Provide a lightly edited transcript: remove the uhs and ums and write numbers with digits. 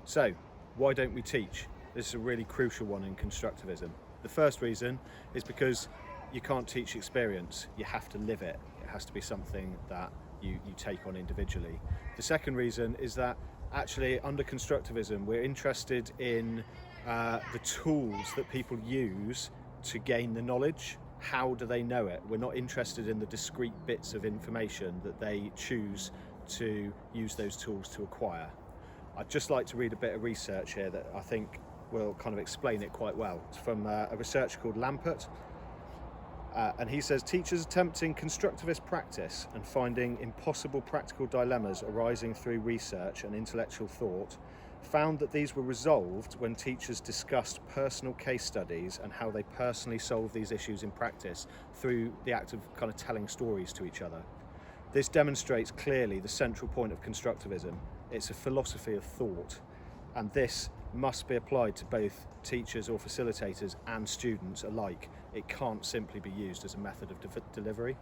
So, why don't we teach? This is a really crucial one in constructivism. The first reason is because you can't teach experience, you have to live it. It has to be something that you take on individually. The second reason is that actually under constructivism we're interested in the tools that people use to gain the knowledge. How do they know it? We're not interested in the discrete bits of information that they choose to use those tools to acquire. I'd just like to read a bit of research here that I think will kind of explain it quite well. It's from a researcher called Lampert. And he says, teachers attempting constructivist practice and finding impossible practical dilemmas arising through research and intellectual thought found that these were resolved when teachers discussed personal case studies and how they personally solve these issues in practice through the act of kind of telling stories to each other. This demonstrates clearly the central point of constructivism. It's a philosophy of thought, and this must be applied to both teachers or facilitators and students alike. It can't simply be used as a method of delivery.